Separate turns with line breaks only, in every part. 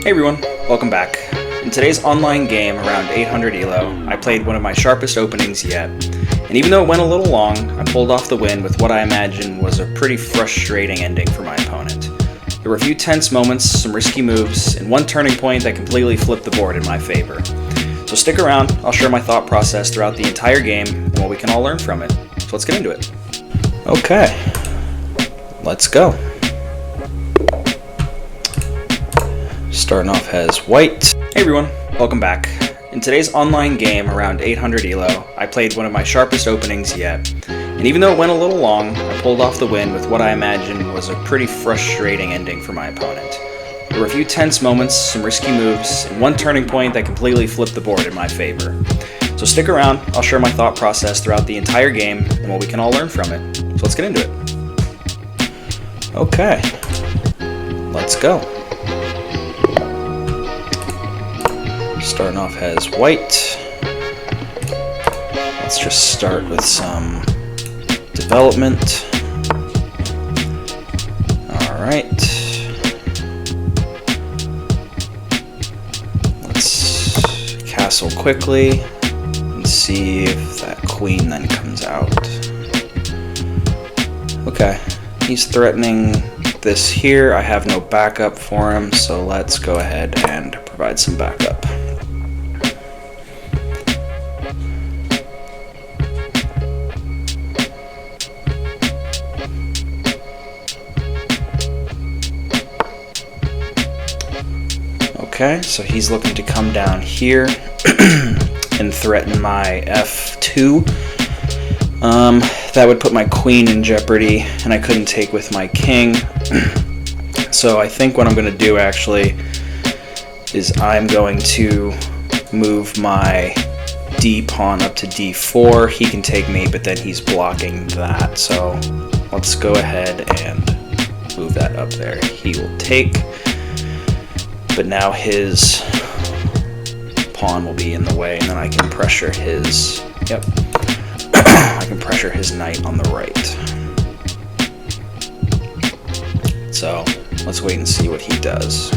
Hey everyone, welcome back. In today's online game around 800 elo, I played one of my sharpest openings yet, and even though it went a little long, I pulled off the win with what I imagine was a pretty frustrating ending for my opponent. There were a few tense moments, some risky moves, and one turning point that completely flipped the board in my favor. So stick around, I'll share my thought process throughout the entire game and what we can all learn from it. So let's get into it. Okay, let's go. Starting off as white. Hey everyone, welcome back. In today's online game around 800 elo, I played one of my sharpest openings yet, and even though it went a little long, I pulled off the win with what I imagine was a pretty frustrating ending for my opponent. There were a few tense moments, some risky moves, and one turning point that completely flipped the board in my favor. So stick around, I'll share my thought process throughout the entire game and what we can all learn from it. So let's get into it. Okay, let's go. Starting off as white. Let's just start with some development. Alright. Let's castle quickly and see if that queen then comes out. Okay, he's threatening this here. I have no backup for him, so let's go ahead and provide some backup. Okay, so he's looking to come down here and threaten my f2. That would put my queen in jeopardy, and I couldn't take with my king. So I think what I'm going to do actually is I'm going to move my d pawn up to d4. He can take me, but then he's blocking that. So let's go ahead and move that up there. He will take. But now his pawn will be in the way, and then I can pressure his, I can pressure his knight on the right. So let's wait and see what he does.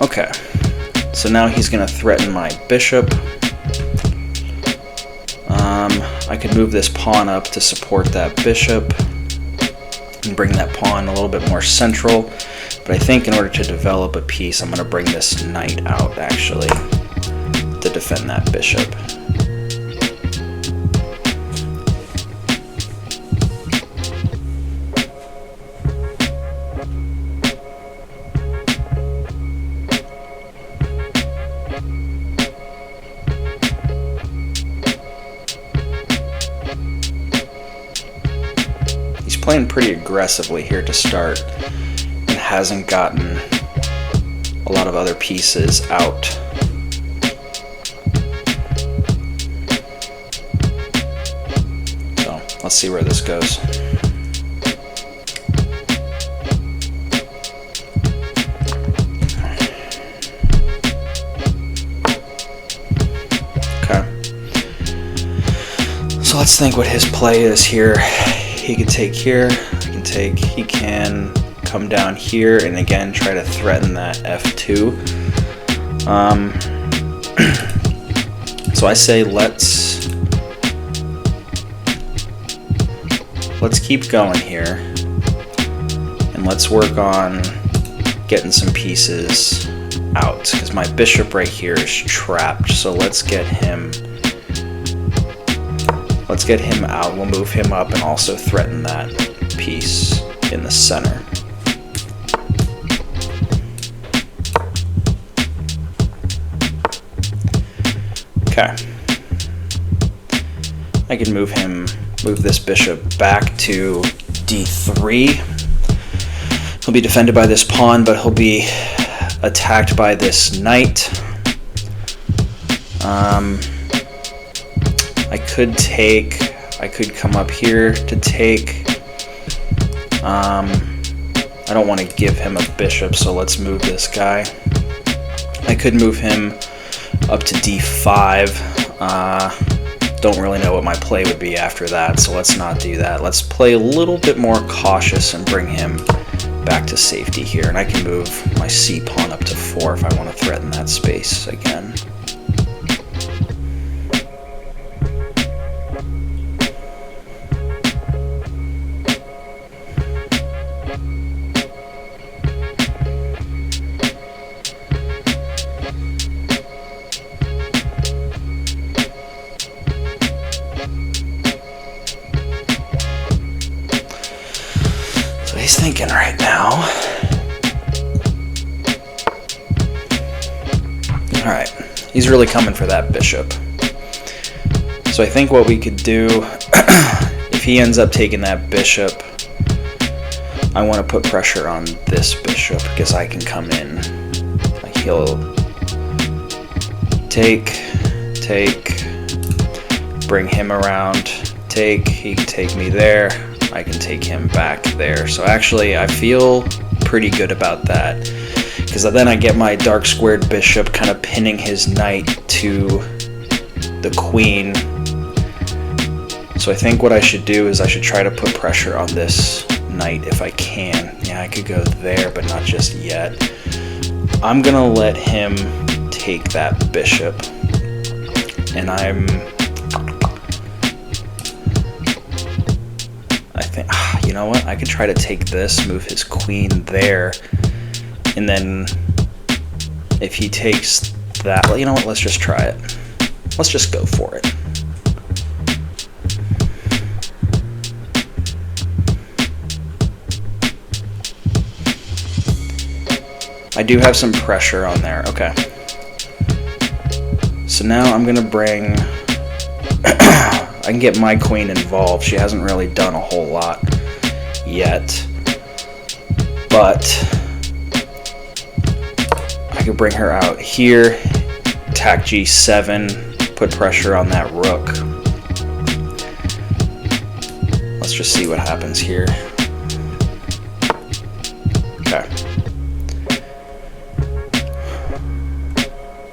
Okay, so now he's going to threaten my bishop. I could move this pawn up to support that bishop and bring that pawn a little bit more central, but I think in order to develop a piece, I'm going to bring this knight out actually to defend that bishop. Playing pretty aggressively here to start and hasn't gotten a lot of other pieces out. So let's see where this goes. Okay. So let's think what his play is here. He can take here, I can take, he can come down here and again try to threaten that f2. So I say let's keep going here and let's work on getting some pieces out because my bishop right here is trapped. So let's get him out. We'll move him up and also threaten that piece in the center. Okay. I can move this bishop back to d3. He'll be defended by this pawn, but he'll be attacked by this knight. I could come up here to take. I don't want to give him a bishop, so let's move this guy. I could move him up to d5. Don't really know what my play would be after that, so let's not do that. Let's play a little bit more cautious and bring him back to safety here. And I can move my c pawn up to 4 if I want to threaten that space again. He's thinking right now. Alright, he's really coming for that bishop. So I think what we could do, if he ends up taking that bishop, I want to put pressure on this bishop because I can come in. Like he'll take, bring him around, he can take me there. I can take him back there. So actually I feel pretty good about that, because then I get my dark squared bishop kind of pinning his knight to the queen. So I think what I should do is I should try to put pressure on this knight if I can. Yeah, I could go there, but not just yet. I'm gonna let him take that bishop, and you know what? I could try to take this, move his queen there, and then if he takes that, well, you know what? Let's just try it. Let's just go for it. I do have some pressure on there. Okay. So now I'm gonna bring. I can get my queen involved. She hasn't really done a whole lot yet, but I could bring her out here, attack g7, put pressure on that rook. Let's just see what happens here. Okay.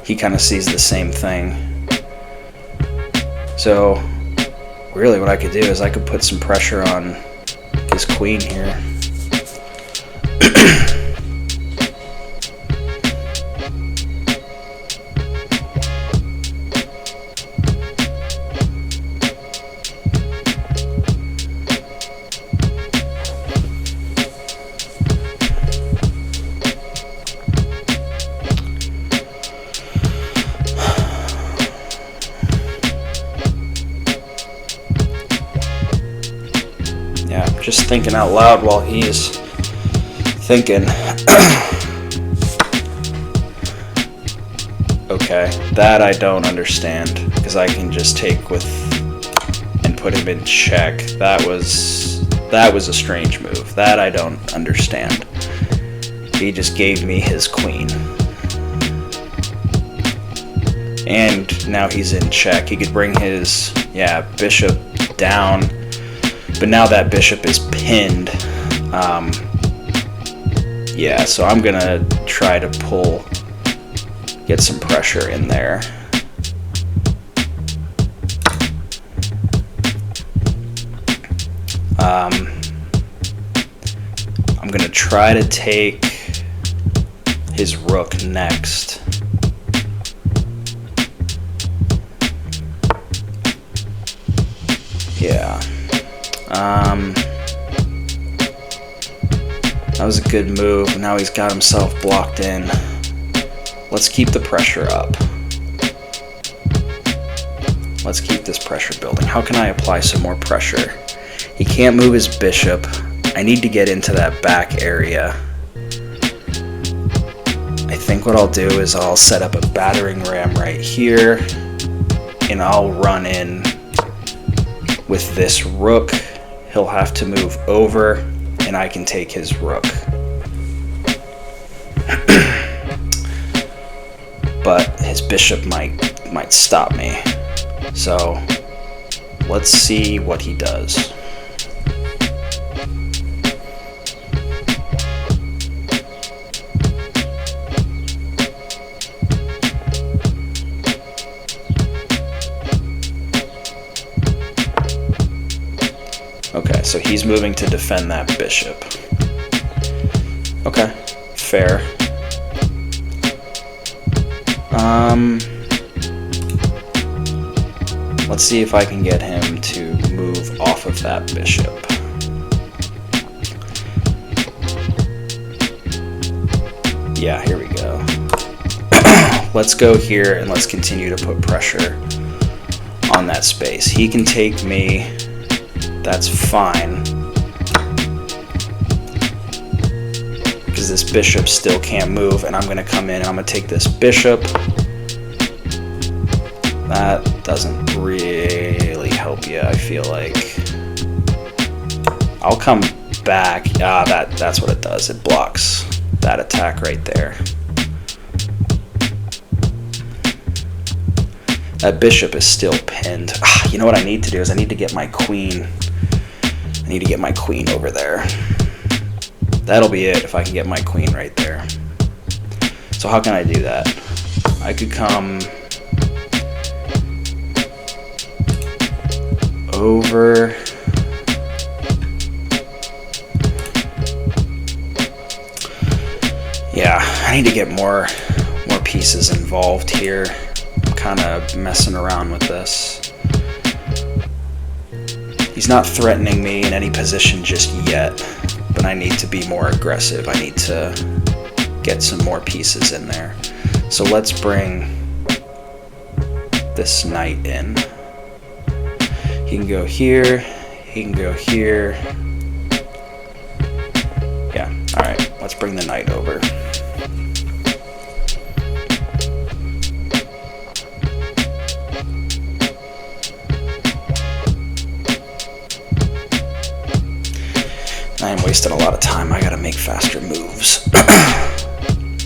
He kind of sees the same thing. So really what I could do is I could put some pressure on his queen here. Just thinking out loud while he's thinking. Okay, that I don't understand, because I can just take with and put him in check. That was a strange move. That I don't understand. He just gave me his queen. And now he's in check. He could bring his, bishop down. But now that bishop is pinned. So I'm gonna try to get some pressure in there. I'm gonna try to take his rook next. Yeah. That was a good move. Now he's got himself blocked in. Let's keep the pressure up. Let's keep this pressure building. How can I apply some more pressure? He can't move his bishop. I need to get into that back area. I think what I'll do is I'll set up a battering ram right here. and I'll run in with this rook. He'll have to move over, and I can take his rook. But his bishop might stop me. So let's see what he does. Okay, so he's moving to defend that bishop. Okay, fair. Let's see if I can get him to move off of that bishop. Yeah, here we go. Let's go here and let's continue to put pressure on that space. He can take me. That's fine. Because this bishop still can't move, and I'm going to come in and I'm going to take this bishop. That doesn't really help you, I feel like. I'll come back. That's what it does. It blocks that attack right there. That bishop is still pinned. You know what I need to do is I need to get my queen. I need to get my queen over there. That'll be it if I can get my queen right there. So how can I do that? I could come over. Yeah, I need to get more pieces involved here. I'm kind of messing around with this. He's not threatening me in any position just yet, but I need to be more aggressive. I need to get some more pieces in there. So let's bring this knight in. He can go here, he can go here. Yeah, alright, let's bring the knight over. I am wasting a lot of time. I gotta make faster moves.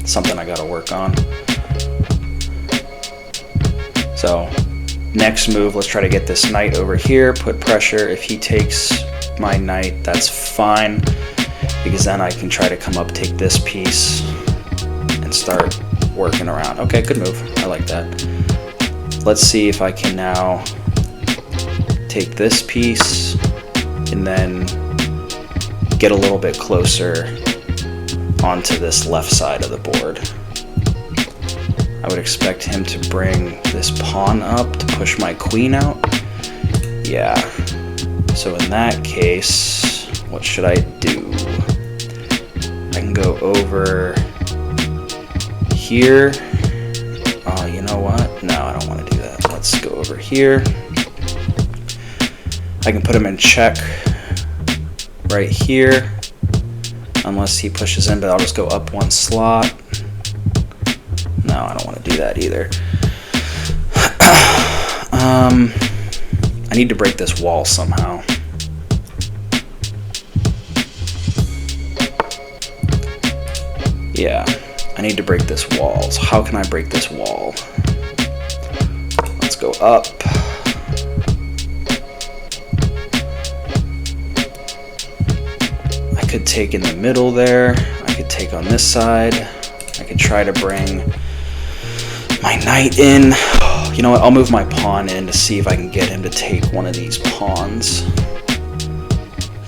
Something I gotta work on. So, next move, let's try to get this knight over here, put pressure. If he takes my knight, that's fine, because then I can try to come up, take this piece, and start working around. Okay, good move. I like that. Let's see if I can now take this piece and then get a little bit closer onto this left side of the board. I would expect him to bring this pawn up to push my queen out. Yeah. So in that case, what should I do? I can go over here. Oh, you know what? No, I don't want to do that. Let's go over here. I can put him in check right here, unless he pushes in, but I'll just go up one slot. No, I don't want to do that either. I need to break this wall somehow. Yeah, I need to break this wall. So how can I break this wall? Let's go up. I could take in the middle there. I could take on this side. I could try to bring my knight in. You know what? I'll move my pawn in to see if I can get him to take one of these pawns.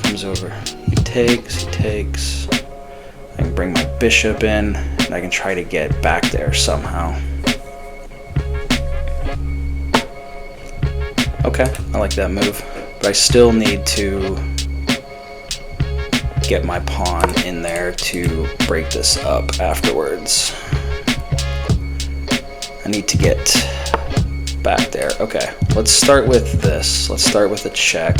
Comes over. He takes. I can bring my bishop in, and I can try to get back there somehow. Okay, I like that move. But I still need to get my pawn in there to break this up afterwards. I need to get back there. Okay, let's start with this. Let's start with a check.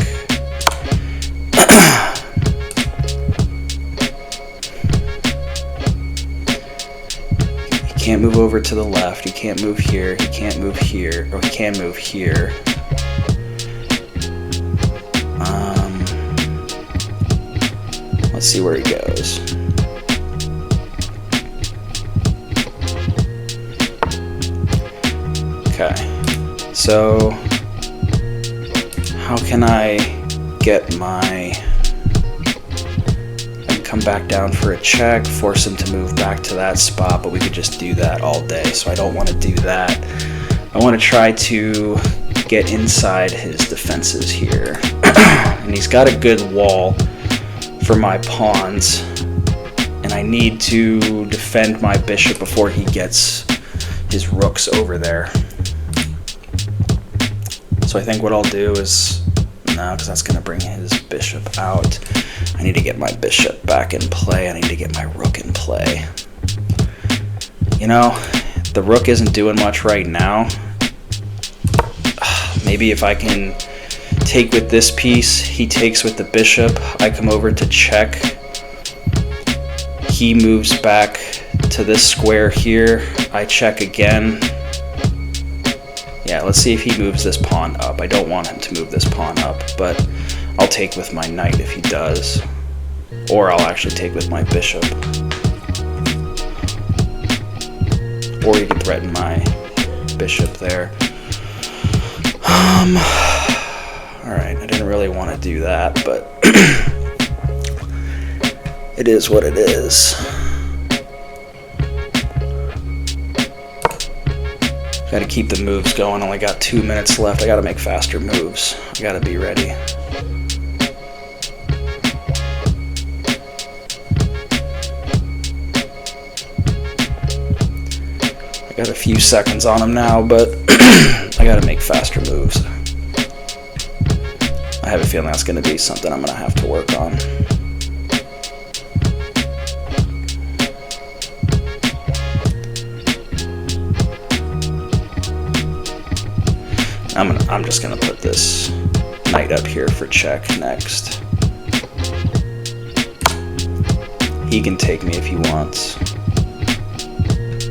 He can't move over to the left. He can't move here. He can't move here. Or he can move here. Let's see where he goes. Okay. So, how can I get my... come back down for a check, force him to move back to that spot, but we could just do that all day, so I don't want to do that. I want to try to get inside his defenses here. And he's got a good wall for my pawns, and I need to defend my bishop before he gets his rooks over there. So I think what I'll do is, no, because that's going to bring his bishop out. I need to get my bishop back in play. I need to get my rook in play. You know, the rook isn't doing much right now. Maybe if I can take with this piece, he takes with the bishop, I come over to check. He moves back to this square here. I check again. Yeah, let's see if he moves this pawn up. I don't want him to move this pawn up, but I'll take with my knight if he does. Or I'll actually take with my bishop. Or he can threaten my bishop there. Alright, I didn't really want to do that, but it is what it is. Got to keep the moves going. Only got 2 minutes left. I got to make faster moves. I got to be ready. I got a few seconds on him now, but I got to make faster moves. I have a feeling that's going to be something I'm going to have to work on. I'm just gonna put this knight up here for check next. He can take me if he wants,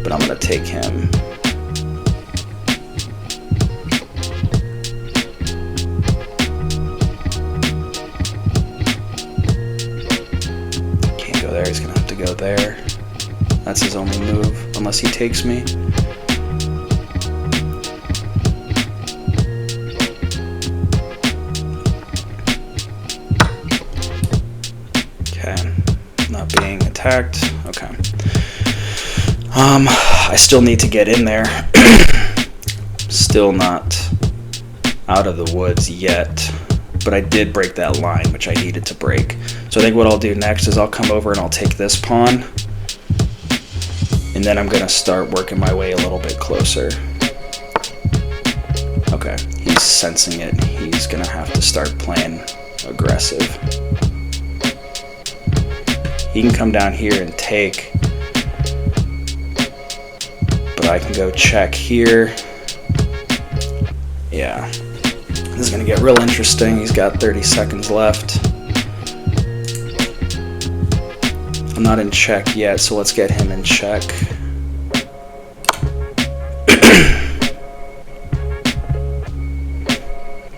but I'm gonna take him. Can't go there, he's gonna have to go there. That's his only move, unless he takes me. Okay. I still need to get in there. Still not out of the woods yet, but I did break that line, which I needed to break. So I think what I'll do next is I'll come over and I'll take this pawn, and then I'm gonna start working my way a little bit closer. Okay, he's sensing it. He's gonna have to start playing aggressive. He can come down here and take, but I can go check here. Yeah, this is gonna get real interesting. He's got 30 seconds left. I'm not in check yet, so let's get him in check.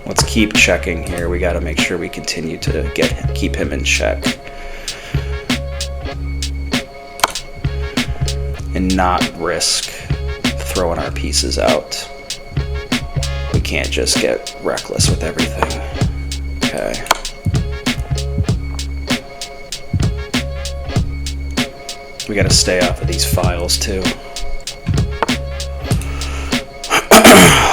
Let's keep checking here. We gotta make sure we continue to keep him in check. And not risk throwing our pieces out. We can't just get reckless with everything. Okay. We gotta stay off of these files too.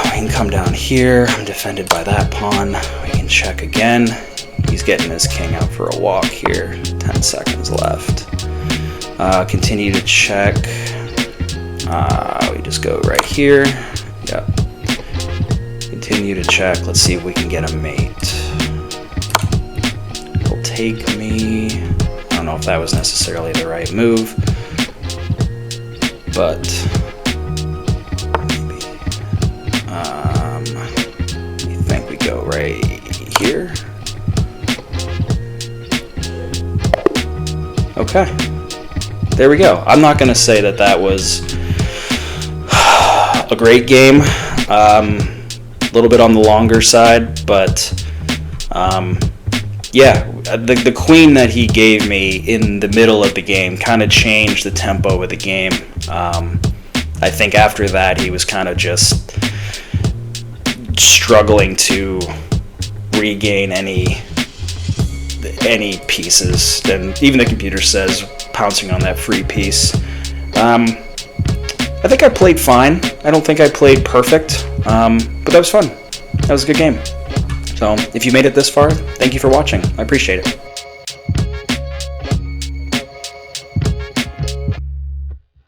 We can come down here. I'm defended by that pawn. We can check again. He's getting his king out for a walk here. 10 seconds left. Continue to check. We just go right here. Yep. Continue to check. Let's see if we can get a mate. He'll take me. I don't know if that was necessarily the right move, but maybe. I think we go right here. Okay. There we go. I'm not going to say that that was a great game. A little bit on the longer side, but yeah, the queen that he gave me in the middle of the game kind of changed the tempo of the game. I think after that he was kind of just struggling to regain any pieces, and even the computer says pouncing on that free piece. I think I played fine. I don't think I played perfect, but that was fun. That was a good game. So if you made it this far, thank you for watching. I appreciate it.